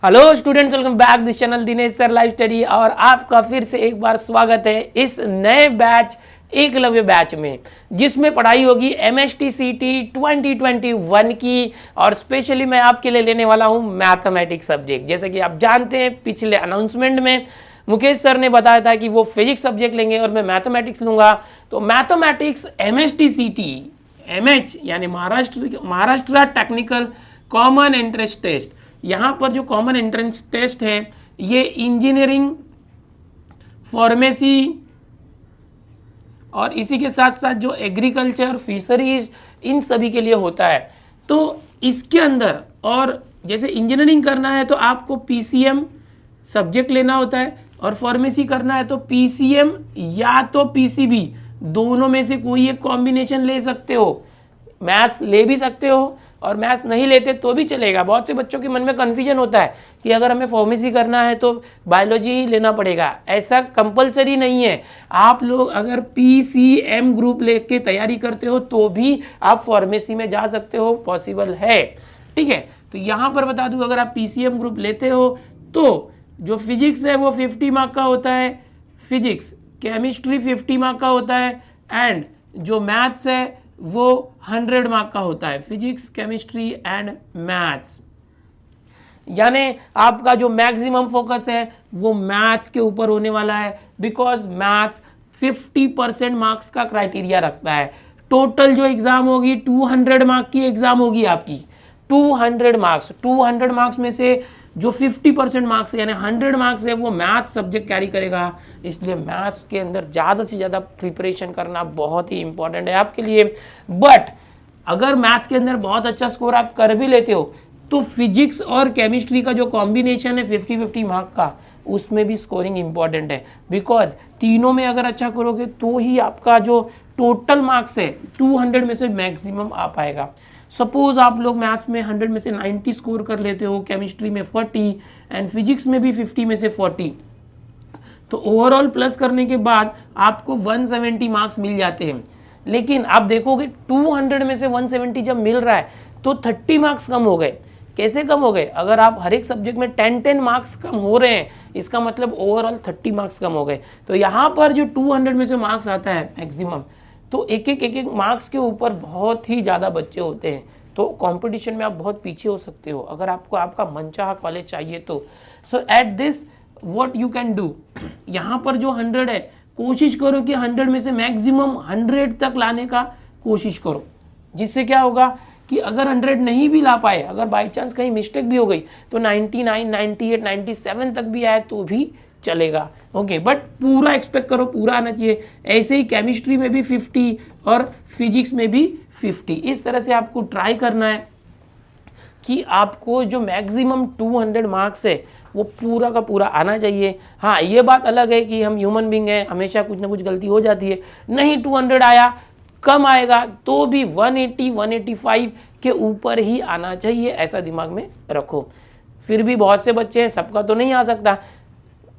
Hello students, welcome back this channel Dinesh sir live study. और आपका फिर से एक बार स्वागत है इस नए बैच एकलव्य बैच में, जिसमें पढ़ाई होगी एमएसटी सीटी 2021 की। और स्पेशली मैं आपके लिए लेने वाला हूं मैथमेटिक्स सब्जेक्ट। जैसे कि आप जानते हैं, पिछले अनाउंसमेंट में मुकेश सर ने बताया था कि वो फिजिक्स सब्जेक्ट लेंगे और मैं मैथमेटिक्स लूंगा। तो मैथमेटिक्स एमएसटी सीटी एमएच यानी Maharashtra technical common entrance test. यहाँ पर जो कॉमन एंट्रेंस टेस्ट है ये इंजीनियरिंग, फार्मेसी और इसी के साथ साथ जो एग्रीकल्चर, फिशरीज, इन सभी के लिए होता है। तो इसके अंदर, और जैसे इंजीनियरिंग करना है तो आपको पीसीएम सब्जेक्ट लेना होता है, और फार्मेसी करना है तो पीसीएम या तो पीसीबी, दोनों में से कोई एक कॉम्बिनेशन ले सकते हो। मैथ्स ले भी सकते हो और मैथ्स नहीं लेते तो भी चलेगा। बहुत से बच्चों के मन में कन्फ्यूजन होता है कि अगर हमें फार्मेसी करना है तो बायोलॉजी ही लेना पड़ेगा। ऐसा कंपलसरी नहीं है। आप लोग अगर पीसीएम ग्रुप लेके तैयारी करते हो तो भी आप फार्मेसी में जा सकते हो, पॉसिबल है। ठीक है, तो यहाँ पर बता दूँ, अगर आप पीसीएम ग्रुप लेते हो तो जो फिजिक्स है वो 50 मार्क का होता है, फिजिक्स, केमिस्ट्री 50 मार्क का होता है, एंड जो मैथ्स है वो 100 मार्क का होता है, फिजिक्स, केमिस्ट्री एंड मैथ्स। यानी आपका जो मैक्सिमम फोकस है वो मैथ्स के ऊपर होने वाला है, बिकॉज मैथ्स 50% मार्क्स का क्राइटेरिया रखता है। टोटल जो एग्जाम होगी 200 मार्क की एग्जाम होगी आपकी। 200 मार्क्स में से जो 50% मार्क्स यानी 100 मार्क्स है वो मैथ्स सब्जेक्ट कैरी करेगा। इसलिए मैथ्स के अंदर ज़्यादा से ज़्यादा प्रिपरेशन करना बहुत ही इंपॉर्टेंट है आपके लिए। बट अगर मैथ्स के अंदर बहुत अच्छा स्कोर आप कर भी लेते हो तो फिजिक्स और केमिस्ट्री का जो कॉम्बिनेशन है 50-50 मार्क का, उसमें भी स्कोरिंग इंपॉर्टेंट है। बिकॉज तीनों में अगर अच्छा करोगे तो ही आपका जो टोटल मार्क्स है 200 में से मैक्सिमम आ पाएगा। सपोज आप लोग मैथ्स में 100 में से 90 स्कोर कर लेते हो, केमिस्ट्री में 40 एंड फिजिक्स में भी 50 में से 40, तो ओवरऑल प्लस करने के बाद आपको 170 मार्क्स मिल जाते हैं। लेकिन आप देखोगे 200 में से 170 जब मिल रहा है तो 30 मार्क्स कम हो गए। कैसे कम हो गए? अगर आप हर एक सब्जेक्ट में 10-10 मार्क्स कम हो रहे हैं, इसका मतलब ओवरऑल 30 मार्क्स कम हो गए। तो यहाँ पर जो 200 में से मार्क्स आता है मैक्सिमम, तो एक एक मार्क्स के ऊपर बहुत ही ज़्यादा बच्चे होते हैं। तो कंपटीशन में आप बहुत पीछे हो सकते हो अगर आपको आपका मनचाहा कॉलेज चाहिए तो। So at this what you can do, यहाँ पर जो 100 है कोशिश करो कि 100 में से मैक्सिमम 100 तक लाने का कोशिश करो। जिससे क्या होगा कि अगर 100 नहीं भी ला पाए, अगर बाई चांस कहीं मिस्टेक भी हो गई तो 99, 98, 97 तक भी आए तो भी चलेगा। ओके, बट पूरा एक्सपेक्ट करो, पूरा आना चाहिए। ऐसे ही केमिस्ट्री में भी 50 और फिजिक्स में भी 50। इस तरह से आपको ट्राई करना है कि आपको जो मैक्सिमम 200 मार्क्स है वो पूरा का पूरा आना चाहिए। हाँ, ये बात अलग है कि हम ह्यूमन बीइंग हैं, हमेशा कुछ ना कुछ गलती हो जाती है। नहीं 200 आया, कम आएगा तो भी 180, 185 के ऊपर ही आना चाहिए, ऐसा दिमाग में रखो। फिर भी बहुत से बच्चे हैं, सबका तो नहीं आ सकता।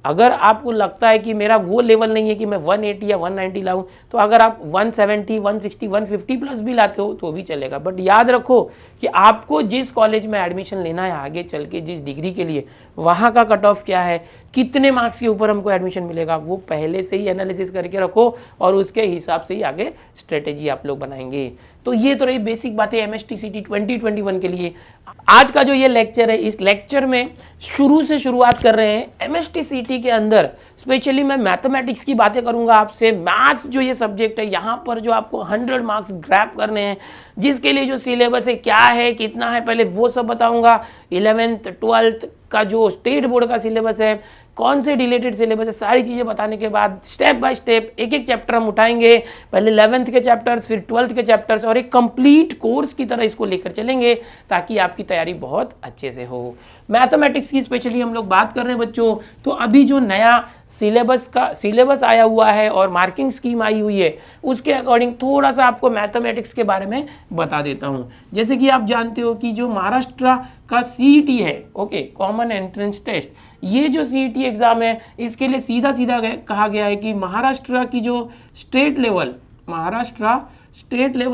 अगर आपको लगता है कि मेरा वो लेवल नहीं है कि मैं 180 या 190 लाऊं, तो अगर आप 170, 160, 150 प्लस भी लाते हो तो भी चलेगा। बट याद रखो कि आपको जिस कॉलेज में एडमिशन लेना है आगे चल के, जिस डिग्री के लिए, वहाँ का कट ऑफ क्या है, कितने मार्क्स के ऊपर हमको एडमिशन मिलेगा, वो पहले से ही एनालिसिस करके रखो और उसके हिसाब से ही आगे स्ट्रेटेजी आप लोग बनाएंगे। तो ये तो रही बेसिक बातें एमएसटी सीटी 2021 के लिए। आज का जो ये लेक्चर है, इस लेक्चर में शुरू से शुरुआत कर रहे हैं एमएसटी सीटी के अंदर। स्पेशली मैं मैथमेटिक्स की बातें करूंगा आपसे। मैथ्स जो ये सब्जेक्ट है, यहाँ पर जो आपको 100 मार्क्स ग्रैब करने हैं, जिसके लिए जो सिलेबस है, क्या है, कितना है, पहले वो सब बताऊंगा। 11th 12th का जो स्टेट बोर्ड का सिलेबस है, कौन से रिलेटेड सिलेबस है, सारी चीज़ें बताने के बाद स्टेप बाय स्टेप एक एक चैप्टर हम उठाएंगे। पहले 11th के चैप्टर्स, फिर 12th के चैप्टर्स, और एक कंप्लीट कोर्स की तरह इसको लेकर चलेंगे ताकि आपकी तैयारी बहुत अच्छे से हो। मैथमेटिक्स की स्पेशली हम लोग बात कर रहे हैं बच्चों, तो अभी जो नया सिलेबस आया हुआ है और मार्किंग स्कीम आई हुई है, उसके अकॉर्डिंग थोड़ा सा आपको मैथमेटिक्स के बारे में बता देता हूँ। जैसे कि आप जानते हो कि जो महाराष्ट्र का सीईटी है, ओके, कॉमन एंट्रेंस टेस्ट, ये जो सीईटी एग्जाम है, इसके लिए सीधा सीधा कहा गया है कि महाराष्ट्र की जो स्टेट लेवल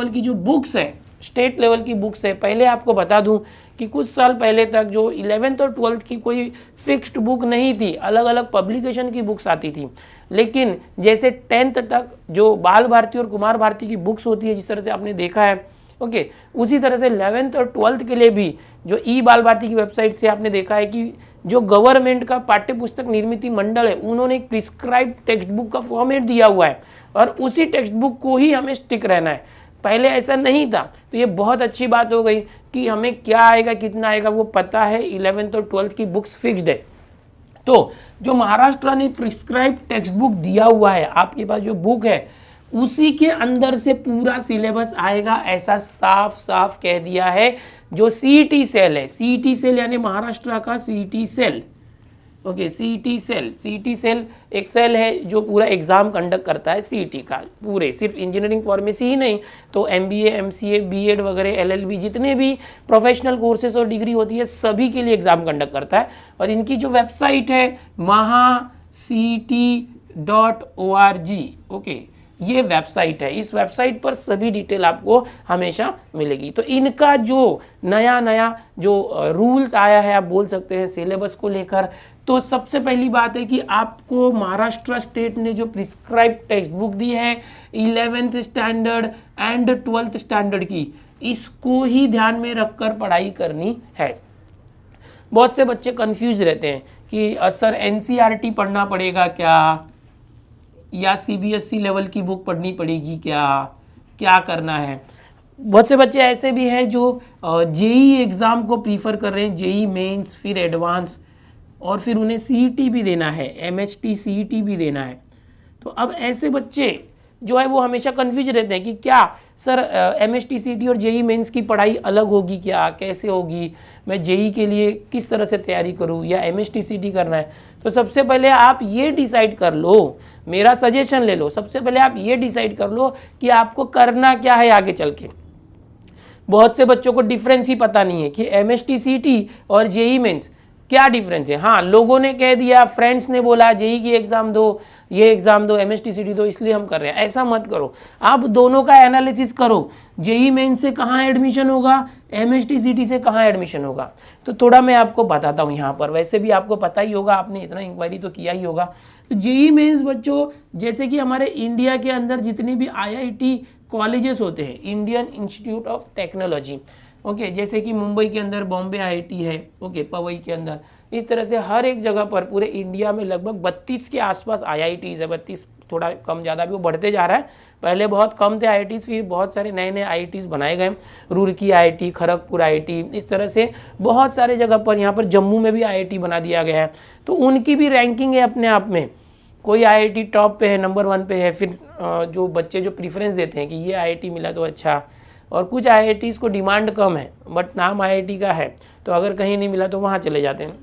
की जो बुक्स है, स्टेट लेवल की बुक्स है, पहले आपको बता दूं कि कुछ साल पहले तक जो 11th और 12th की कोई फिक्स्ड बुक नहीं थी, अलग अलग पब्लिकेशन की बुक्स आती थी, लेकिन जैसे 10th तक जो बाल भारती और कुमार भारती की बुक्स होती है, जिस तरह से आपने देखा है, ओके, उसी तरह से 11th और 12th के लिए भी जो ई बाल भारती की वेबसाइट से आपने देखा है कि जो गवर्नमेंट का पाठ्य पुस्तक निर्मित मंडल है, उन्होंने एक प्रिस्क्राइब टेक्स्ट बुक का फॉर्मेट दिया हुआ है और उसी टेक्स्ट बुक को ही हमें स्टिक रहना है। पहले ऐसा नहीं था, तो ये बहुत अच्छी बात हो गई कि हमें क्या आएगा कितना आएगा वो पता है, 11th और 12th की बुक्स फिक्स्ड है। तो जो महाराष्ट्र ने प्रिस्क्राइब टेक्स्ट बुक दिया हुआ है, आपके पास जो बुक है उसी के अंदर से पूरा सिलेबस आएगा, ऐसा साफ साफ कह दिया है। जो सीईटी सेल है, सीईटी सेल यानी महाराष्ट्र का CET cell, okay, CET cell एक सेल है जो पूरा एग्जाम कंडक्ट करता है सीईटी का, पूरे सिर्फ इंजीनियरिंग फार्मेसी ही नहीं तो एमबीए, एमसीए, बीएड वगैरह, एलएलबी, जितने भी प्रोफेशनल कोर्सेज और डिग्री होती है सभी के लिए एग्जाम कंडक्ट करता है। और इनकी जो वेबसाइट है mahaCET.org, ओके, ये वेबसाइट है, इस वेबसाइट पर सभी डिटेल आपको हमेशा मिलेगी। तो इनका जो नया जो रूल्स आया है, आप बोल सकते हैं सिलेबस को लेकर, तो सबसे पहली बात है कि आपको महाराष्ट्र स्टेट ने जो प्रिस्क्राइब टेक्स्ट बुक दी है 11th standard and 12th standard की, इसको ही ध्यान में रखकर पढ़ाई करनी है। बहुत से बच्चे कंफ्यूज रहते हैं कि सर एनसीईआरटी पढ़ना पड़ेगा क्या, या सीबीएसई लेवल की बुक पढ़नी पड़ेगी क्या करना है। बहुत से बच्चे ऐसे भी हैं जो जेई एग्ज़ाम को प्रीफर कर रहे हैं, जेई मेंस फिर एडवांस, और फिर उन्हें सीईटी भी देना है, एमएचटी सीईटी भी देना है। तो अब ऐसे बच्चे जो है वो हमेशा कंफ्यूज रहते हैं कि क्या सर एमएचटी सीईटी और जेई मेंस की पढ़ाई अलग होगी क्या, कैसे होगी, मैं जेई के लिए किस तरह से तैयारी करूं या एमएचटी सीईटी करना है। तो सबसे पहले आप ये डिसाइड कर लो, मेरा सजेशन ले लो, सबसे पहले आप ये डिसाइड कर लो कि आपको करना क्या है आगे चल के। बहुत से बच्चों को डिफरेंस ही पता नहीं है कि एमएचटी सीईटी और जेई मेंस क्या डिफरेंस है। हाँ, लोगों ने कह दिया, फ्रेंड्स ने बोला जेई की एग्जाम दो, ये एग्जाम दो, एमएचटी सीईटी दो, इसलिए हम कर रहे हैं। ऐसा मत करो, आप दोनों का एनालिसिस करो, जेई मेंस से कहाँ एडमिशन होगा, एमएचटी सीईटी से कहाँ एडमिशन होगा। तो थोड़ा मैं आपको बताता हूँ यहाँ पर, वैसे भी आपको पता ही होगा, आपने इतना इंक्वायरी तो किया ही होगा। तो जेई मेंस बच्चों, जैसे कि हमारे इंडिया के अंदर जितने भी आईआईटी कॉलेजेस होते हैं, Indian institute of technology, okay, जैसे कि मुंबई के अंदर बॉम्बे आईआईटी है, ओके, पवई के अंदर, इस तरह से हर एक जगह पर पूरे इंडिया में लगभग 32 के आसपास आईआईटीज़ है। 32 थोड़ा कम ज़्यादा भी वो बढ़ते जा रहा है, पहले बहुत कम थे आईआईटीज़, फिर बहुत सारे नए आईआईटीज़ बनाए गए, रुड़की आईआईटी, खड़गपुर आईआईटी, इस तरह से बहुत सारे जगह पर, यहाँ पर जम्मू में भी आईआईटी बना दिया गया है। तो उनकी भी रैंकिंग है अपने आप में, कोई आईआईटी टॉप पे है, नंबर 1 पे है, फिर जो बच्चे जो प्रीफरेंस देते हैं कि ये आईआईटी मिला तो अच्छा, और कुछ आईआईटीज़ को डिमांड कम है बट नाम आईआईटी का है, तो अगर कहीं नहीं मिला तो वहाँ चले जाते हैं।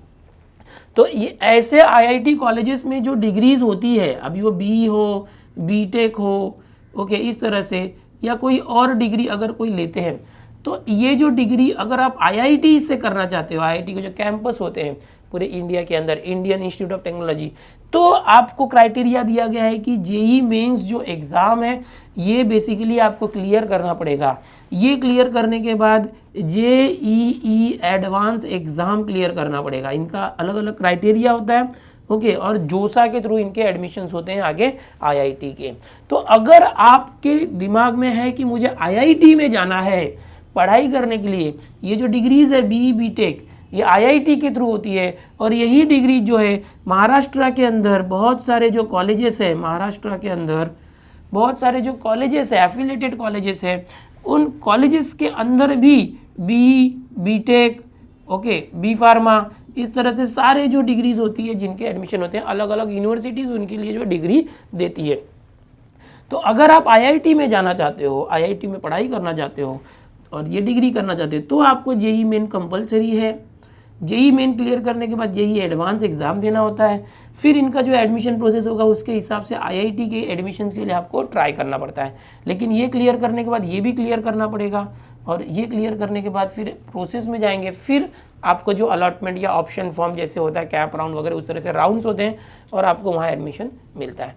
तो ये ऐसे आईआईटी कॉलेजेस में जो डिग्रीज होती है, अभी वो बीई हो, बीटेक हो, ओके, इस तरह से, या कोई और डिग्री अगर कोई लेते हैं, तो ये जो डिग्री अगर आप आईआईटी से करना चाहते हो, आईआईटी के जो कैंपस होते हैं पूरे इंडिया के अंदर, इंडियन इंस्टीट्यूट ऑफ टेक्नोलॉजी, तो आपको क्राइटेरिया दिया गया है कि जेई मेंस जो एग्ज़ाम है ये बेसिकली आपको क्लियर करना पड़ेगा। ये क्लियर करने के बाद जेईई एडवांस एग्ज़ाम क्लियर करना पड़ेगा। इनका अलग अलग क्राइटेरिया होता है, ओके, और जोसा के थ्रू इनके एडमिशन्स होते हैं आगे आईआईटी के। तो अगर आपके दिमाग में है कि मुझे आईआईटी में जाना है पढ़ाई करने के लिए, ये जो डिग्रीज़ है बीई बीटेक, ये आईआईटी के थ्रू होती है, और यही डिग्री जो है महाराष्ट्र के अंदर बहुत सारे जो कॉलेजेस है, महाराष्ट्र के अंदर बहुत सारे जो कॉलेजेस है, एफिलेटेड कॉलेजेस है, उन कॉलेजेस के अंदर भी BE BTech, okay, B pharma, इस तरह से सारे जो डिग्रीज होती है जिनके एडमिशन होते हैं, अलग अलग यूनिवर्सिटीज़ उनके लिए जो डिग्री देती है। तो अगर आप आईआईटी में जाना चाहते हो, आईआईटी में पढ़ाई करना चाहते हो और ये डिग्री करना चाहते हो, तो आपको जेईई मेन कंपलसरी है। जेईई मेन क्लियर करने के बाद जेईई एडवांस एग्ज़ाम देना होता है, फिर इनका जो एडमिशन प्रोसेस होगा उसके हिसाब से आईआईटी के एडमिशन के लिए आपको ट्राई करना पड़ता है। लेकिन ये क्लियर करने के बाद ये भी क्लियर करना पड़ेगा, और ये क्लियर करने के बाद फिर प्रोसेस में जाएंगे, फिर आपको जो अलॉटमेंट या ऑप्शन फॉर्म जैसे होता है, कैप राउंड वगैरह, उस तरह से राउंड्स होते हैं और आपको वहाँ एडमिशन मिलता है।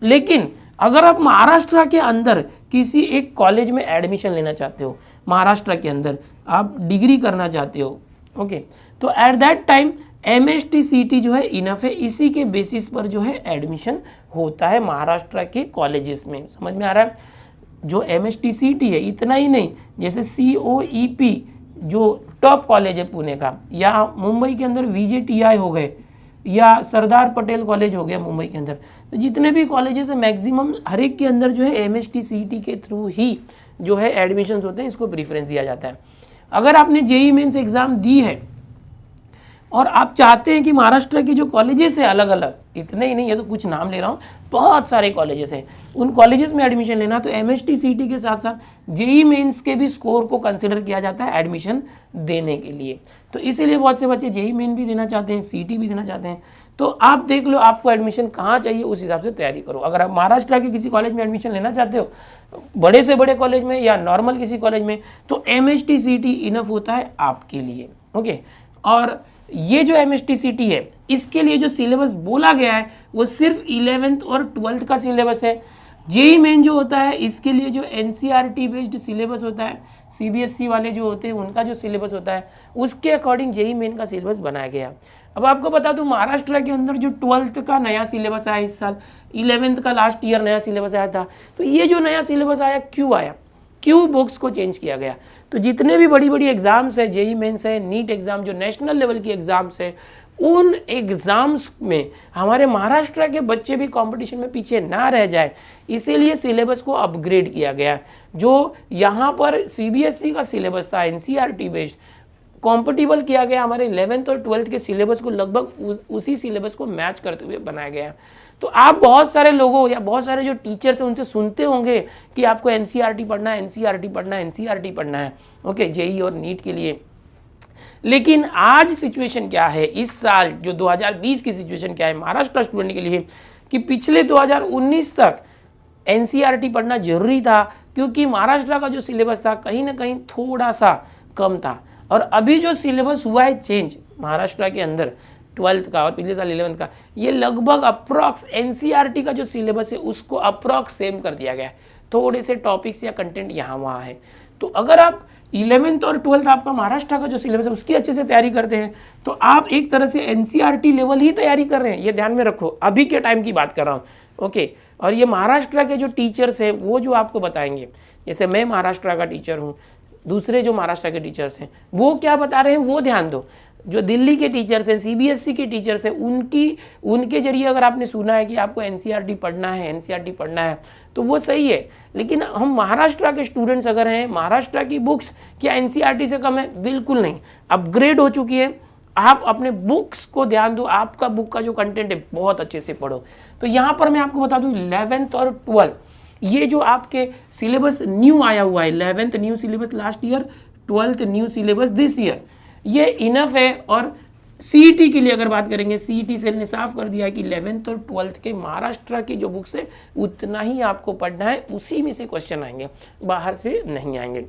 लेकिन अगर आप महाराष्ट्र के अंदर किसी एक कॉलेज में एडमिशन लेना चाहते हो, महाराष्ट्र के अंदर आप डिग्री करना चाहते हो, ओके, तो एट दैट टाइम MSTCT जो है इनफ है, इसी के बेसिस पर जो है एडमिशन होता है महाराष्ट्र के कॉलेजेस में। समझ में आ रहा है? जो MSTCT है इतना ही नहीं, जैसे COEP जो टॉप कॉलेज है पुणे का, या मुंबई के अंदर VJTI हो गए, या सरदार पटेल कॉलेज हो गया मुंबई के अंदर, तो जितने भी कॉलेजेस है मैक्सिमम हर एक के अंदर जो है MSTCT के थ्रू ही जो है एडमिशन्स होते हैं, इसको प्रीफरेंस दिया जाता है। अगर आपने JEE मेंस एग्ज़ाम दी है और आप चाहते हैं कि महाराष्ट्र के जो कॉलेजेस है अलग अलग, इतने ही नहीं, ये तो कुछ नाम ले रहा हूँ, बहुत सारे कॉलेजेस हैं, उन कॉलेजेस में एडमिशन लेना, तो MSTCT के साथ साथ JEE मेंस के भी स्कोर को कंसिडर किया जाता है एडमिशन देने के लिए। तो इसीलिए बहुत से बच्चे JEE मेन भी देना चाहते हैं, CT भी देना चाहते हैं। तो आप देख लो आपको एडमिशन कहाँ चाहिए, उस हिसाब से तैयारी करो। अगर आप महाराष्ट्र के किसी कॉलेज में एडमिशन लेना चाहते हो, बड़े से बड़े कॉलेज में या नॉर्मल किसी कॉलेज में, तो MSTCT इनफ होता है आपके लिए, ओके। और ये जो MSTCT है इसके लिए जो सिलेबस बोला गया है वो सिर्फ 11th और 12th का सिलेबस है। JEE मेन जो होता है इसके लिए जो NCERT बेस्ड सिलेबस होता है, CBSE वाले जो होते हैं उनका जो सिलेबस होता है उसके अकॉर्डिंग JEE मेन का सिलेबस बनाया गया। अब आपको बता दूं महाराष्ट्र के अंदर जो 12th का नया सिलेबस आया इस साल, 11th का लास्ट ईयर नया सिलेबस आया था, तो ये जो नया सिलेबस आया क्यों आया, क्यों बुक्स को चेंज किया गया? तो जितने भी बड़ी बड़ी एग्जाम्स है, JEE मेंस है, नीट एग्जाम, जो नेशनल लेवल की एग्जाम्स है, उन एग्जाम्स में हमारे महाराष्ट्र के बच्चे भी कंपटीशन में पीछे ना रह जाए, इसीलिए सिलेबस को अपग्रेड किया गया। जो यहाँ पर CBSE का सिलेबस था NCERT बेस्ड, कॉम्पिटिबल किया गया, हमारे 11th और 12th के सिलेबस को लगभग उसी सिलेबस को मैच करते हुए बनाया गया। तो आप बहुत सारे लोगों या बहुत सारे जो टीचर्स हैं उनसे सुनते होंगे कि आपको NCERT पढ़ना है, NCERT पढ़ना है, NCERT पढ़ना है, ओके, JEE और नीट के लिए। लेकिन आज सिचुएशन क्या है, इस साल जो 2020 की सिचुएशन क्या है महाराष्ट्र स्टूडेंट के लिए, कि पिछले 2019 तक NCERT पढ़ना जरूरी था, क्योंकि महाराष्ट्र का जो सिलेबस था कहीं ना कहीं थोड़ा सा कम था। और अभी जो सिलेबस हुआ है चेंज महाराष्ट्र के अंदर 12th का और पिछले साल 11th का, ये लगभग अप्रॉक्स NCERT का जो सिलेबस है उसको अप्रॉक्स सेम कर दिया गया है, थोड़े से टॉपिक्स या कंटेंट यहाँ वहाँ है। तो अगर आप 11th और 12th आपका महाराष्ट्र का जो सिलेबस है उसकी अच्छे से तैयारी करते हैं, तो आप एक तरह से NCERT लेवल ही तैयारी कर रहे हैं, ये ध्यान में रखो, अभी के टाइम की बात कर रहा हूँ, ओके। और ये महाराष्ट्र के जो टीचर्स हैं वो जो आपको बताएंगे, जैसे मैं महाराष्ट्र का टीचर हूँ, दूसरे जो महाराष्ट्र के टीचर्स हैं वो क्या बता रहे हैं वो ध्यान दो। जो दिल्ली के टीचर्स हैं, CBSE के टीचर्स हैं, उनके जरिए अगर आपने सुना है कि आपको NCERT पढ़ना है, NCERT पढ़ना है, तो वो सही है। लेकिन हम महाराष्ट्र के स्टूडेंट्स अगर हैं, महाराष्ट्र की बुक्स क्या NCERT से कम है? बिल्कुल नहीं, अपग्रेड हो चुकी है। आप अपने बुक्स को ध्यान दो, आपका बुक का जो कंटेंट है बहुत अच्छे से पढ़ो। तो यहाँ पर मैं आपको बता दूँ 11th और 12th ये जो आपके सिलेबस न्यू आया हुआ है, 11th new syllabus last year, 12th new syllabus this year, ये इनफ है। और CET के लिए अगर बात करेंगे, CET सेल ने साफ कर दिया है कि 11th और 12th के महाराष्ट्र की जो बुक्स है उतना ही आपको पढ़ना है, उसी में से क्वेश्चन आएंगे, बाहर से नहीं आएंगे।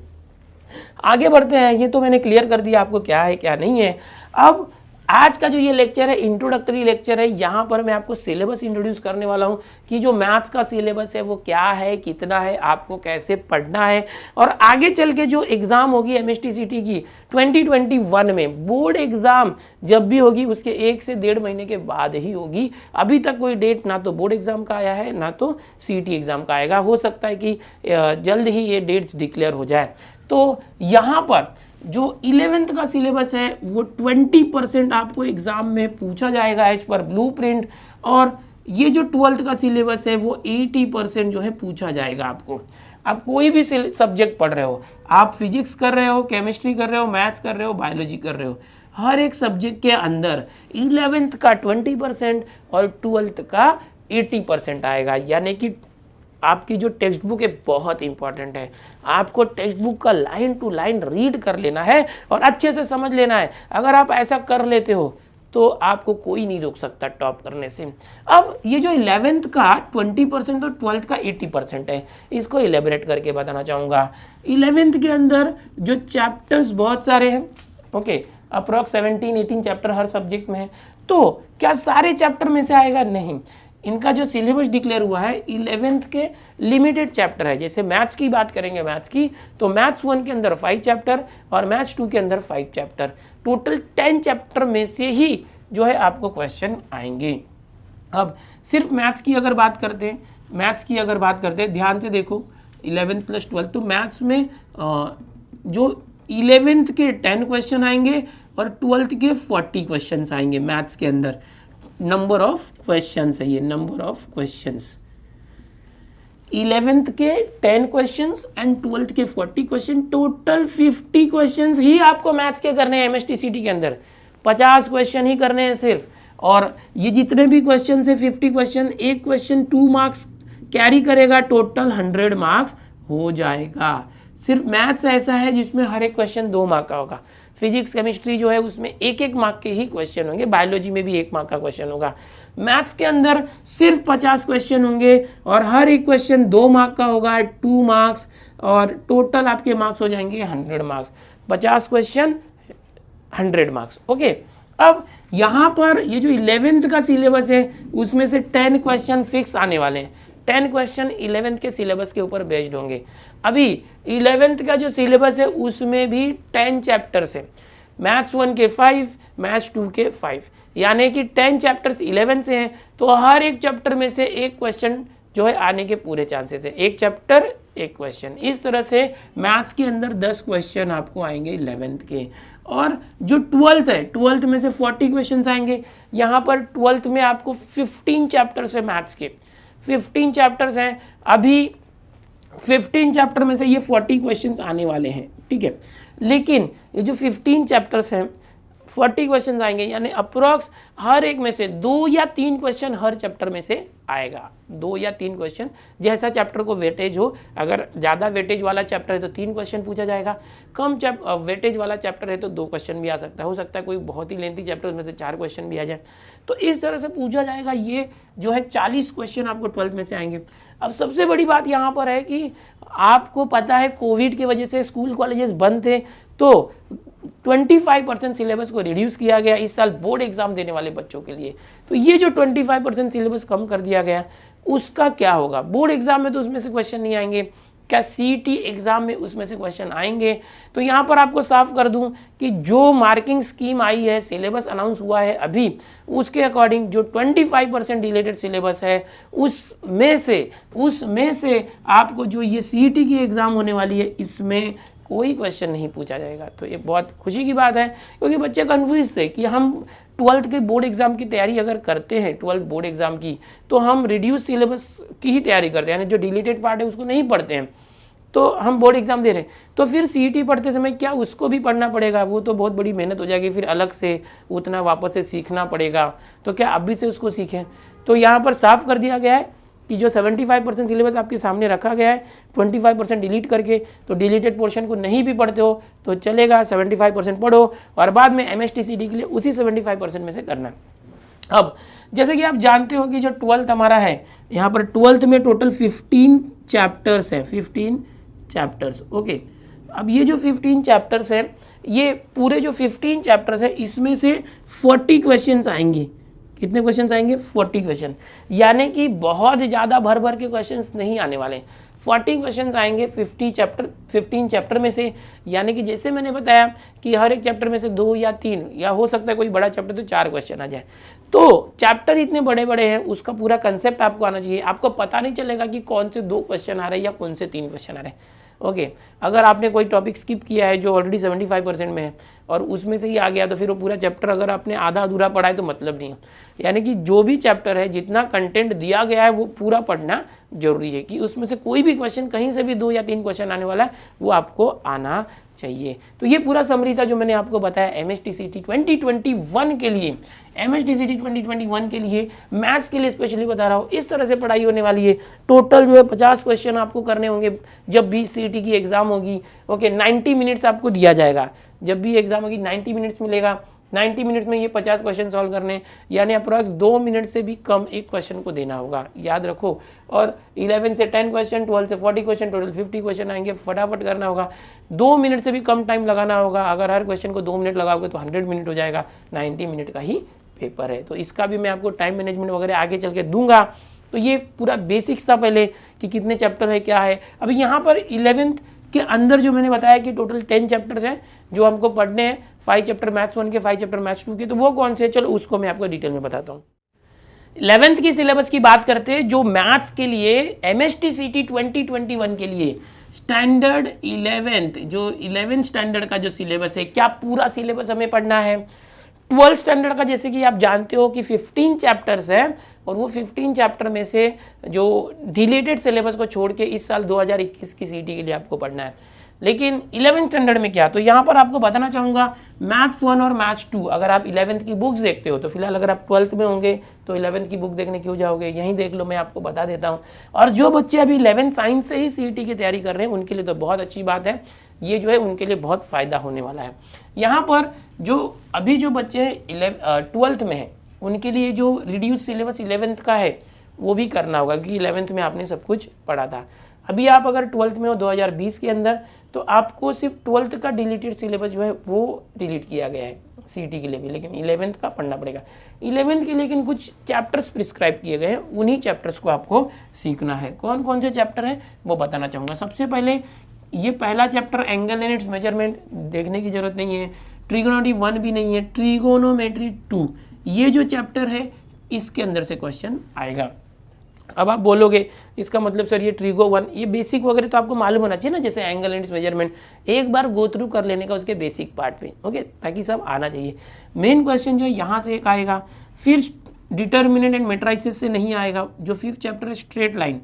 आगे बढ़ते हैं, ये तो मैंने क्लियर कर दिया आपको क्या है क्या नहीं है। अब आज का जो ये लेक्चर है इंट्रोडक्टरी लेक्चर है, यहाँ पर मैं आपको सिलेबस इंट्रोड्यूस करने वाला हूँ कि जो मैथ्स का सिलेबस है वो क्या है, कितना है, आपको कैसे पढ़ना है। और आगे चल के जो एग्ज़ाम होगी MSTCT की 2021 में, बोर्ड एग्ज़ाम जब भी होगी उसके 1 से 1.5 महीने के बाद ही होगी। अभी तक कोई डेट ना तो बोर्ड एग्ज़ाम का आया है ना तो CET एग्ज़ाम का आएगा, हो सकता है कि जल्द ही ये डेट्स डिक्लेयर हो जाए। तो यहाँ पर जो 11th का सिलेबस है वो 20% आपको एग्जाम में पूछा जाएगा एज पर ब्लूप्रिंट, और ये जो 12th का सिलेबस है वो 80% जो है पूछा जाएगा आपको। आप कोई भी सब्जेक्ट पढ़ रहे हो, आप फिजिक्स कर रहे हो, केमिस्ट्री कर रहे हो, मैथ्स कर रहे हो, बायोलॉजी कर रहे हो, हर एक सब्जेक्ट के अंदर 11th का 20% और 12th का 80% आएगा। यानी कि आपकी जो टेक्स्ट बुक है बहुत इंपॉर्टेंट है, आपको टेक्स्ट बुक का लाइन टू लाइन रीड कर लेना है और अच्छे से समझ लेना है। अगर आप ऐसा कर लेते हो तो आपको कोई नहीं रोक सकता टॉप करने से। अब ये जो 11th का 20% और 12th का 80% है, इसको इलेबरेट करके बताना चाहूँगा। 11th के अंदर जो चैप्टर्स बहुत सारे हैं, ओके, अप्रॉक्स 17-18 चैप्टर हर सब्जेक्ट में है। तो क्या सारे चैप्टर में से आएगा? नहीं, इनका जो सिलेबस डिक्लेयर हुआ है 11th के लिमिटेड चैप्टर है। जैसे मैथ्स की बात करेंगे, मैथ्स की तो मैथ्स 1 के अंदर 5 चैप्टर और मैथ्स 2 के अंदर 5 चैप्टर, टोटल 10 चैप्टर में से ही जो है आपको क्वेश्चन आएंगे। अब सिर्फ मैथ्स की अगर बात करते हैं, ध्यान से देखो 11th + 12, तो मैथ्स में जो 11th के 10 क्वेश्चन आएंगे और 12th के 40 क्वेश्चन आएंगे। मैथ्स के अंदर नंबर ऑफ क्वेश्चंस है, ये नंबर ऑफ क्वेश्चंस 11th के 10 क्वेश्चंस एंड 12th के 40 क्वेश्चन, टोटल 50 क्वेश्चंस ही आपको मैथ्स के करने हैं। MSTCT के अंदर 50 क्वेश्चन ही करने हैं सिर्फ, और ये जितने भी क्वेश्चन है 50 क्वेश्चन, एक क्वेश्चन 2 मार्क्स कैरी करेगा, टोटल 100 मार्क्स हो जाएगा। सिर्फ मैथ्स ऐसा है जिसमें हर एक क्वेश्चन 2 मार्क का होगा। फिजिक्स केमिस्ट्री जो है उसमें 1-1 मार्क के ही क्वेश्चन होंगे, बायोलॉजी में भी 1 मार्क का क्वेश्चन होगा। मैथ्स के अंदर सिर्फ 50 क्वेश्चन होंगे और हर एक क्वेश्चन 2 मार्क का होगा, 2 मार्क्स, और टोटल आपके मार्क्स हो जाएंगे 100 मार्क्स। 50 question 100 marks. ओके, अब यहाँ पर ये जो 11th का सिलेबस है उसमें से 10 क्वेश्चन फिक्स आने वाले हैं। 10 क्वेश्चन 11th के सिलेबस के ऊपर बेस्ड होंगे। अभी 11th का जो सिलेबस है उसमें भी 10 चैप्टर्स है, मैथ्स 1 के 5, मैथ्स 2 के 5, यानी कि 10 चैप्टर्स 11 से हैं, तो हर एक चैप्टर में से एक क्वेश्चन जो है आने के पूरे चांसेस है। एक चैप्टर एक क्वेश्चन, इस तरह से मैथ्स के अंदर 10 क्वेश्चन आपको आएंगे 11th के। और जो 12th है, 12th में से 40 क्वेश्चन आएंगे। यहाँ पर 12th में आपको 15 चैप्टर्स है मैथ्स के, 15 चैप्टर्स हैं। अभी 15 चैप्टर में से ये 40 क्वेश्चंस आने वाले हैं, ठीक है। लेकिन ये जो 15 चैप्टर्स हैं 40 क्वेश्चन आएंगे, यानी अप्रोक्स हर एक में से 2 या 3 क्वेश्चन हर चैप्टर में से आएगा। 2 या 3 क्वेश्चन, जैसा चैप्टर को वेटेज हो। अगर ज़्यादा वेटेज वाला चैप्टर है तो 3 क्वेश्चन पूछा जाएगा, कम वेटेज वाला चैप्टर है तो 2 क्वेश्चन भी आ सकता है। हो सकता है कोई बहुत ही लेंथी चैप्टर उसमें से 4 क्वेश्चन भी आ जाए, तो इस तरह से पूछा जाएगा। ये जो है 40 क्वेश्चन आपको 12th में से आएंगे। अब सबसे बड़ी बात यहाँ पर है कि आपको पता है कोविड की वजह से स्कूल कॉलेजेस बंद थे, तो 25% सिलेबस को रिड्यूस किया गया इस साल बोर्ड एग्जाम देने वाले बच्चों के लिए। तो ये जो 25% सिलेबस कम कर दिया गया उसका क्या होगा? बोर्ड एग्जाम में तो उसमें से क्वेश्चन नहीं आएंगे, क्या CET एग्जाम में उसमें से क्वेश्चन आएंगे? तो यहाँ पर आपको साफ कर दूं कि जो मार्किंग स्कीम आई है, सिलेबस अनाउंस हुआ है अभी, उसके अकॉर्डिंग जो 25% डिलेटेड सिलेबस है उसमें से आपको जो ये CET की एग्जाम होने वाली है इसमें कोई क्वेश्चन नहीं पूछा जाएगा। तो ये बहुत खुशी की बात है, क्योंकि बच्चे कन्फ्यूज थे कि हम 12th के बोर्ड एग्जाम की तैयारी अगर करते हैं, 12th बोर्ड एग्जाम की, तो हम रिड्यूस सिलेबस की ही तैयारी करते हैं, यानी जो डिलीटेड पार्ट है उसको नहीं पढ़ते हैं, तो हम बोर्ड एग्जाम दे रहे हैं। तो फिर CET पढ़ते समय क्या उसको भी पढ़ना पड़ेगा? वो तो बहुत बड़ी मेहनत हो जाएगी, फिर अलग से उतना वापस से सीखना पड़ेगा। तो क्या अभी से उसको सीखें? तो यहाँ पर साफ कर दिया गया है कि जो 75% सिलेबस आपके सामने रखा गया है, 25% डिलीट करके, तो डिलीटेड पोर्शन को नहीं भी पढ़ते हो तो चलेगा, 75% पढ़ो और बाद में MSTCT के लिए उसी 75% में से करना। अब जैसे कि आप जानते हो कि जो 12th हमारा है, यहाँ पर 12th में टोटल 15 चैप्टर्स हैं, 15 चैप्टर्स। ओके, अब ये जो 15 चैप्टर्स हैं, ये पूरे जो 15 चैप्टर्स है इसमें से 40 क्वेश्चन आएंगे। कितने क्वेश्चन आएंगे? 40 क्वेश्चन, यानी कि बहुत ज़्यादा भर भर के क्वेश्चंस नहीं आने वाले। 40 क्वेश्चन आएंगे 15 चैप्टर में से, यानी कि जैसे मैंने बताया कि हर एक चैप्टर में से 2 या 3, या हो सकता है कोई बड़ा चैप्टर तो 4 क्वेश्चन आ जाए। तो चैप्टर इतने बड़े बड़े हैं, उसका पूरा कंसेप्ट आपको आना चाहिए। आपको पता नहीं चलेगा कि कौन से 2 क्वेश्चन आ रहे हैं या कौन से 3 क्वेश्चन आ रहे हैं। ओके, अगर आपने कोई टॉपिक स्किप किया है जो ऑलरेडी 75% में है और उसमें से ही आ गया, तो फिर वो पूरा चैप्टर अगर आपने आधा अधूरा पढ़ा है तो मतलब नहीं है। यानी कि जो भी चैप्टर है, जितना कंटेंट दिया गया है वो पूरा पढ़ना जरूरी है, कि उसमें से कोई भी क्वेश्चन, कहीं से भी 2 या 3 क्वेश्चन आने वाला है वो आपको आना चाहिए। तो ये पूरा समरी था जो मैंने आपको बताया MSTCT 2021 के लिए। MSTCT 2021 के लिए मैथ्स के लिए स्पेशली बता रहा हूँ, इस तरह से पढ़ाई होने वाली है। टोटल जो है 50 क्वेश्चन आपको करने होंगे जब भी CET की एग्जाम होगी। ओके, 90 मिनट्स आपको दिया जाएगा, जब भी एग्जाम होगी 90 मिनट्स मिलेगा। 90 मिनट्स में ये 50 क्वेश्चन सॉल्व करने, यानी अप्रॉक्स 2 मिनट से भी कम एक क्वेश्चन को देना होगा, याद रखो। और 11 से 10 क्वेश्चन, 12 से 40 क्वेश्चन, टोटल 50 क्वेश्चन आएंगे, फटाफट करना होगा। 2 मिनट से भी कम टाइम लगाना होगा। अगर हर क्वेश्चन को 2 मिनट लगाओगे तो 100 मिनट हो जाएगा, 90 मिनट का ही पेपर है। तो इसका भी मैं आपको टाइम मैनेजमेंट वगैरह आगे चल के दूंगा। तो ये पूरा बेसिक्स था पहले कि कितने चैप्टर है क्या है। अभी यहाँ पर 11th के अंदर जो मैंने बताया कि टोटल 10 चैप्टर्स हैं जो हमको पढ़ने हैं, 5 चैप्टर मैथ्स 1 के, 5 चैप्टर मैथ्स 2 के। तो वो कौन से, चलो उसको मैं आपको डिटेल में बताता हूँ। 11th की सिलेबस की बात करते हैं, जो मैथ्स के लिए MSTCT 2021 के लिए स्टैंडर्ड 11th, जो 11th स्टैंडर्ड का जो सिलेबस है, क्या पूरा सिलेबस हमें पढ़ना है। 12th स्टैंडर्ड का जैसे कि आप जानते हो कि 15 चैप्टर्स हैं, और वो 15 चैप्टर में से जो डिलीटेड सिलेबस को छोड़ के इस साल 2021 की सीटी के लिए आपको पढ़ना है। लेकिन 11th स्टैंडर्ड में क्या, तो यहाँ पर आपको बताना चाहूँगा मैथ्स 1 और मैथ्स 2, अगर आप 11th की बुक्स देखते हो तो फिलहाल अगर आप 12th में होंगे तो 11th की बुक देखने क्यों जाओगे, यहीं देख लो, मैं आपको बता देता हूँ। और जो बच्चे अभी 11th साइंस से ही सीईटी की तैयारी कर रहे हैं उनके लिए तो बहुत अच्छी बात है, ये जो है उनके लिए बहुत फ़ायदा होने वाला है। यहाँ पर जो अभी जो बच्चे 12th में हैं उनके लिए जो रिड्यूस सिलेबस 11th का है वो भी करना होगा, क्योंकि 11th में आपने सब कुछ पढ़ा था। अभी आप अगर 12th में हो 2020 के अंदर, तो आपको सिर्फ 12th का डिलीटेड सिलेबस जो है वो डिलीट किया गया है सीटी के लिए भी, लेकिन 11th का पढ़ना पड़ेगा। 11th के लेकिन कुछ चैप्टर्स प्रिस्क्राइब किए गए हैं, उन्हीं चैप्टर्स को आपको सीखना है। कौन कौन से चैप्टर हैं वो बताना चाहूँगा। सबसे पहले ये पहला chapter angle and it's measurement, देखने की जरूरत नहीं है। ट्रिगोनोमेट्री 1 भी नहीं है, ट्रिगोनोमेट्री 2 ये जो चैप्टर है इसके अंदर से क्वेश्चन आएगा। अब आप बोलोगे इसका मतलब सर ये ट्रिगो 1, ये बेसिक वगैरह तो आपको मालूम होना चाहिए ना, जैसे एंगल एंड इट्स मेजरमेंट एक बार गो थ्रू कर लेने का उसके बेसिक पार्ट पे, ओके, ताकि सब आना चाहिए। मेन क्वेश्चन जो है यहाँ से एक आएगा, फिर डिटर्मिनेंट एंड मेट्राइसिस से नहीं आएगा। जो 5th चैप्टर है स्ट्रेट लाइन,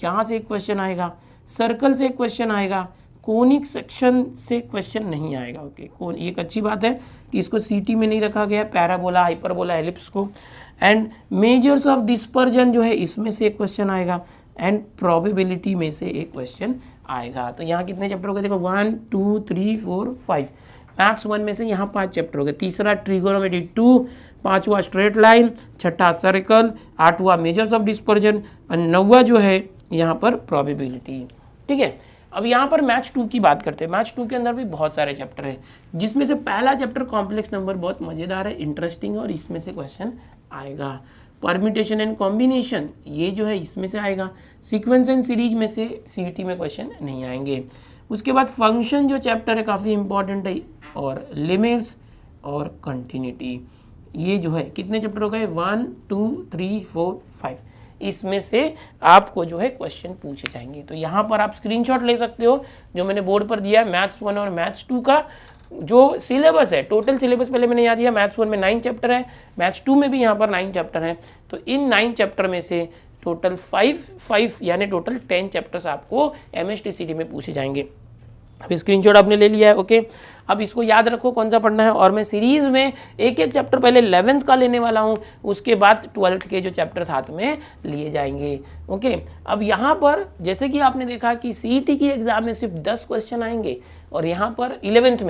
यहाँ से एक क्वेश्चन आएगा, सर्कल से एक क्वेश्चन आएगा, कोनिक सेक्शन से क्वेश्चन नहीं आएगा। ओके, कौन, एक अच्छी बात है कि इसको सीटी में नहीं रखा गया, पैराबोला, हाइपरबोला, एलिप्स को। एंड मेजर्स ऑफ डिस्पर्जन जो है इसमें से एक क्वेश्चन आएगा, एंड प्रोबेबिलिटी में से एक क्वेश्चन आएगा। तो यहाँ कितने चैप्टर हो गए देखो, 1 2 3 4 5। मैथ्स 1 में से यहाँ 5 चैप्टर हो गए। तीसरा ट्रिगोनोमेट्री 2, 5वां स्ट्रेट लाइन, 6ठा सर्कल, 8वां मेजर्स ऑफ डिस्पर्जन, और 9वां जो है यहाँ पर प्रोबेबिलिटी। ठीक है, अब यहाँ पर मैथ्स 2 की बात करते हैं। मैथ्स 2 के अंदर भी बहुत सारे चैप्टर हैं, जिसमें से पहला चैप्टर कॉम्प्लेक्स नंबर बहुत मज़ेदार है, इंटरेस्टिंग है, और इसमें से क्वेश्चन आएगा। परम्यूटेशन एंड कॉम्बिनेशन ये जो है इसमें से आएगा। सीक्वेंस एंड सीरीज में से सीईटी में क्वेश्चन नहीं आएंगे। उसके बाद फंक्शन जो चैप्टर है काफ़ी इंपॉर्टेंट है, और लिमिट्स और कंटिन्यूटी, ये जो है कितने चैप्टर हो गए, 1 2 3 4 5, इसमें से आपको जो है क्वेश्चन पूछे जाएंगे। तो यहाँ पर आप स्क्रीनशॉट ले सकते हो जो मैंने बोर्ड पर दिया है, मैथ्स 1 और मैथ्स 2 का जो सिलेबस है, टोटल सिलेबस पहले मैंने याद दिया। मैथ्स 1 में 9 चैप्टर है, मैथ्स 2 में भी यहाँ पर 9 चैप्टर हैं। तो इन 9 चैप्टर में से टोटल 5 यानी टोटल 10 चैप्टर्स आपको MSTCT में पूछे जाएंगे। अभी स्क्रीनशॉट आपने ले लिया है, ओके। अब इसको याद रखो कौन सा पढ़ना है, और मैं सीरीज में एक एक चैप्टर पहले 11th का लेने वाला हूँ, उसके बाद 12th के जो चैप्टर्स हाथ में लिए जाएंगे, ओके। अब यहाँ पर जैसे कि आपने देखा कि सीईटी की एग्जाम में सिर्फ 10 क्वेश्चन आएंगे, और यहाँ पर 11th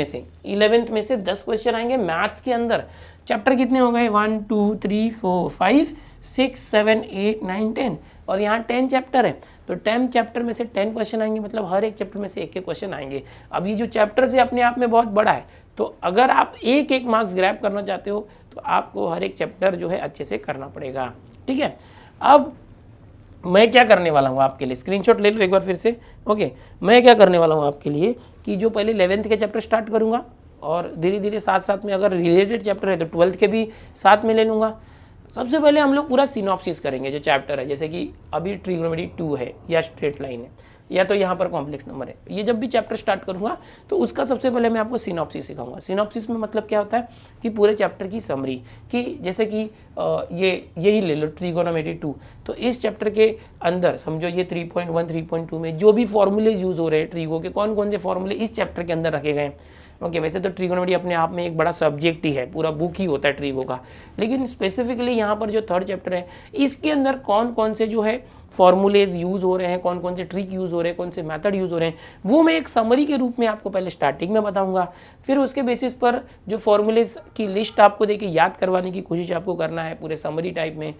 में से 10 क्वेश्चन आएंगे मैथ्स के अंदर। चैप्टर कितने हो गए, 1 2 3 4 5 6 7 8 9 10, और यहाँ 10 चैप्टर है। तो 10 चैप्टर में से 10 क्वेश्चन आएंगे, मतलब हर एक चैप्टर में से एक एक क्वेश्चन आएंगे। अब ये जो चैप्टर से अपने आप में बहुत बड़ा है, तो अगर आप एक एक मार्क्स ग्रैब करना चाहते हो तो आपको हर एक चैप्टर जो है अच्छे से करना पड़ेगा। ठीक है, अब मैं क्या करने वाला हूँ आपके लिए, स्क्रीनशॉट ले लो एक बार फिर से, ओके। मैं क्या करने वाला हूँ आपके लिए कि जो पहले 11th के चैप्टर स्टार्ट करूँगा, और धीरे धीरे साथ साथ में अगर रिलेटेड चैप्टर है तो 12th के भी साथ में ले लूँगा। सबसे पहले हम लोग पूरा सिनॉप्सिस करेंगे जो चैप्टर है, जैसे कि अभी ट्रिगोनोमेट्री 2 है, या स्ट्रेट लाइन है, या तो यहाँ पर कॉम्प्लेक्स नंबर है। ये जब भी चैप्टर स्टार्ट करूँगा तो उसका सबसे पहले मैं आपको सिनॉप्सिस सिखाऊंगा। सिनॉप्सिस में मतलब क्या होता है कि पूरे चैप्टर की समरी, कि जैसे कि यही ले लो ट्रिगोनोमेट्री 2, तो इस चैप्टर के अंदर समझो ये 3.1 3.2 में जो भी फॉर्मूले यूज़ हो रहे हैं ट्रिगो के, कौन कौन से फॉर्मूले इस चैप्टर के अंदर रखे गए हैं। ओके, वैसे तो ट्रिगोनोमेट्री अपने आप में एक बड़ा सब्जेक्ट ही है, पूरा बुक ही होता है ट्रिगो का, लेकिन स्पेसिफिकली यहाँ पर जो 3rd चैप्टर है इसके अंदर कौन कौन से जो है फॉर्मूलेज यूज़ हो रहे हैं, कौन कौन से ट्रिक यूज़ हो रहे हैं, कौन से मेथड यूज़ हो रहे हैं, वो मैं एक समरी के रूप में आपको पहले स्टार्टिंग में बताऊंगा। फिर उसके बेसिस पर जो फॉर्मूलेज की लिस्ट आपको देके याद करवाने की कोशिश आपको करना है पूरे समरी टाइप में।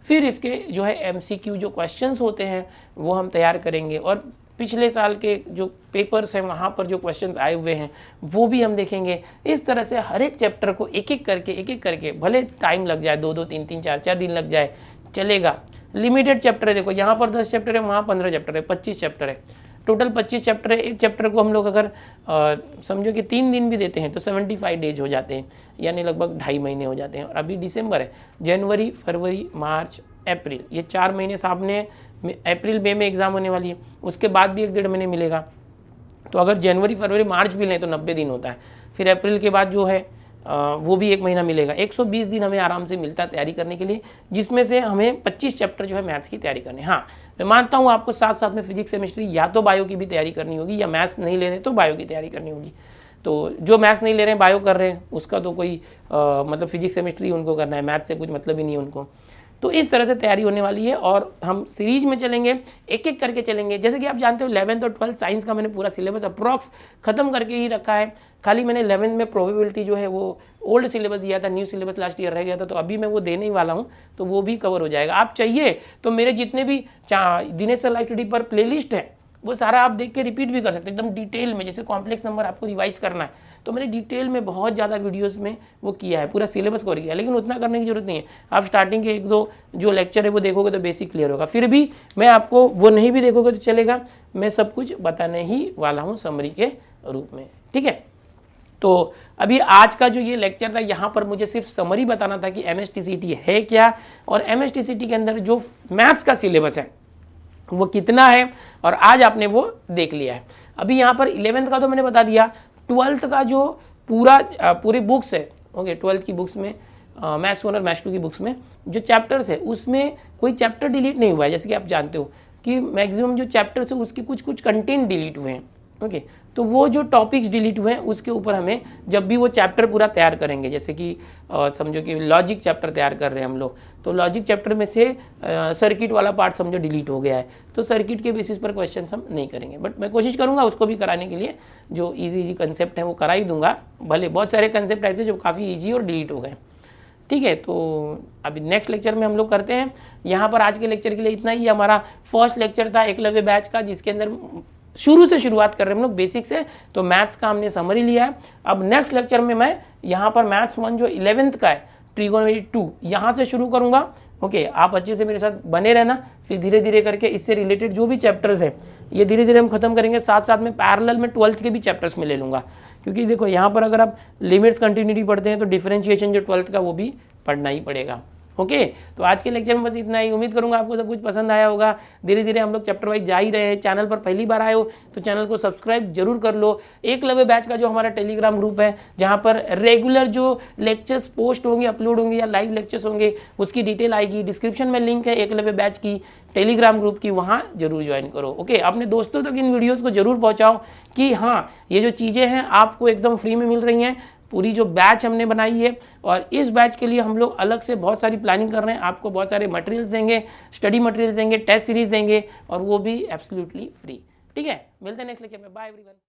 फिर इसके जो है MCQ जो क्वेश्चंस होते हैं वो हम तैयार करेंगे, और पिछले साल के जो पेपर्स हैं वहाँ पर जो क्वेश्चंस आए हुए हैं वो भी हम देखेंगे। इस तरह से हर एक चैप्टर को एक एक करके भले टाइम लग जाए, 2-2 3-3 4-4 दिन लग जाए, चलेगा। लिमिटेड चैप्टर है, देखो यहाँ पर 10 चैप्टर है, वहाँ 15 चैप्टर है, 25 चैप्टर है, टोटल 25 चैप्टर है। एक चैप्टर को हम लोग अगर समझो कि 3 दिन भी देते हैं तो 75 डेज हो जाते हैं, यानी लगभग 2.5 महीने हो जाते हैं। और अभी दिसंबर है, जनवरी, फरवरी, मार्च, अप्रैल, ये 4 महीने सामने, अप्रैल मई में एग्ज़ाम होने वाली है, उसके बाद भी 1-1.5 महीने मिलेगा। तो अगर जनवरी, फरवरी, मार्च भी लें तो 90 दिन होता है। फिर अप्रैल के बाद जो है वो भी 1 महीना मिलेगा। 120 दिन हमें आराम से मिलता है तैयारी करने के लिए, जिसमें से हमें 25 चैप्टर जो है मैथ्स की तैयारी करनी है। हाँ, मैं मानता हूँ आपको साथ साथ में फिजिक्स, केमिस्ट्री या तो बायो की भी तैयारी करनी होगी, या मैथ्स नहीं ले रहे तो बायो की तैयारी करनी होगी। तो जो मैथ्स नहीं ले रहे हैं, बायो कर रहे हैं, उसका तो कोई मतलब फिजिक्स केमिस्ट्री उनको करना है, मैथ्स से कुछ मतलब ही नहीं है उनको। तो इस तरह से तैयारी होने वाली है और हम सीरीज में चलेंगे, एक एक करके चलेंगे। जैसे कि आप जानते हो 11th और 12th साइंस का मैंने पूरा सिलेबस अप्रॉक्स खत्म करके ही रखा है। खाली मैंने 11th में प्रोबेबिलिटी जो है वो ओल्ड सिलेबस दिया था, न्यू सिलेबस लास्ट ईयर रह गया था, तो अभी मैं वो देने ही वाला हूँ, तो वो भी कवर हो जाएगा। आप चाहिए तो मेरे जितने भी दिनेश सर लाइव स्टडी पर प्लेलिस्ट है वो सारा आप देख के रिपीट भी कर सकते हैं एकदम डिटेल में। जैसे कॉम्प्लेक्स नंबर आपको रिवाइज करना है तो मैंने डिटेल में बहुत ज़्यादा वीडियोस में वो किया है, पूरा सिलेबस कवर किया है, लेकिन उतना करने की जरूरत नहीं है। आप स्टार्टिंग के 1-2 जो लेक्चर है वो देखोगे तो बेसिक क्लियर होगा। फिर भी मैं आपको वो नहीं भी देखोगे तो चलेगा, मैं सब कुछ बताने ही वाला हूँ समरी के रूप में, ठीक है। तो अभी आज का जो ये लेक्चर था, यहाँ पर मुझे सिर्फ समरी बताना था कि MSTCT है क्या, और MSTCT के अंदर जो मैथ्स का सिलेबस है वो कितना है, और आज आपने वो देख लिया है। अभी यहाँ पर 11th का तो मैंने बता दिया, 12th का जो पूरी बुक्स है, ओके, 12th की बुक्स में मैथ्स 1 और मैथ्स 2 की बुक्स में जो चैप्टर्स है उसमें कोई चैप्टर डिलीट नहीं हुआ है। जैसे कि आप जानते हो कि मैक्सिमम जो चैप्टर्स है उसके कुछ कंटेंट डिलीट हुए हैं, ओके। तो वो जो टॉपिक्स डिलीट हुए हैं उसके ऊपर हमें जब भी वो चैप्टर पूरा तैयार करेंगे, जैसे कि समझो कि लॉजिक चैप्टर तैयार कर रहे हैं हम लोग, तो लॉजिक चैप्टर में से सर्किट वाला पार्ट समझो डिलीट हो गया है, तो सर्किट के बेसिस पर क्वेश्चन हम नहीं करेंगे, बट मैं कोशिश करूंगा उसको भी कराने के लिए। जो ईजी कंसेप्ट है वो करा ही दूंगा, भले बहुत सारे कंसेप्ट ऐसे जो काफ़ी ईजी और डिलीट हो गए, ठीक है। तो अभी नेक्स्ट लेक्चर में हम लोग करते हैं। यहाँ पर आज के लेक्चर के लिए इतना ही। हमारा फर्स्ट लेक्चर था एकलव्य बैच का, जिसके अंदर शुरू से शुरुआत कर रहे हैं हम लोग बेसिक से, तो मैथ्स का हमने समरी लिया है। अब नेक्स्ट लेक्चर में मैं यहाँ पर मैथ्स 1 जो 11th का है, ट्रिगोनोमेट्री 2, यहाँ से शुरू करूँगा, ओके। आप अच्छे से मेरे साथ बने रहना, फिर धीरे धीरे करके इससे रिलेटेड जो भी चैप्टर्स हैं ये धीरे धीरे हम खत्म करेंगे। साथ साथ में पैरेलल में 12th के भी चैप्टर्स में ले लूँगा, क्योंकि देखो यहाँ पर अगर आप लिमिट्स कंटिन्यूटी पढ़ते हैं तो डिफरेंशिएशन जो 12th का वो भी पढ़ना ही पड़ेगा, ओके। तो आज के लेक्चर में बस इतना ही। उम्मीद करूंगा आपको सब कुछ पसंद आया होगा। धीरे धीरे हम लोग चैप्टर वाइज जा ही रहे हैं। चैनल पर पहली बार आए हो तो चैनल को सब्सक्राइब जरूर कर लो। एकलव्य बैच का जो हमारा टेलीग्राम ग्रुप है, जहां पर रेगुलर जो लेक्चर्स पोस्ट होंगे, अपलोड होंगे या लाइव लेक्चर्स होंगे, उसकी डिटेल आएगी। डिस्क्रिप्शन में लिंक है एकलव्य बैच की टेलीग्राम ग्रुप की, वहाँ जरूर ज्वाइन करो, ओके। अपने दोस्तों तक इन वीडियोज़ को जरूर पहुँचाओ कि हाँ, ये जो चीज़ें हैं आपको एकदम फ्री में मिल रही हैं। पूरी जो बैच हमने बनाई है, और इस बैच के लिए हम लोग अलग से बहुत सारी प्लानिंग कर रहे हैं। आपको बहुत सारे मटेरियल्स देंगे, स्टडी मटेरियल्स देंगे, टेस्ट सीरीज देंगे, और वो भी एब्सोल्युटली फ्री, ठीक है। मिलते हैं नेक्स्ट लेक्चर में, बाय एवरीवन।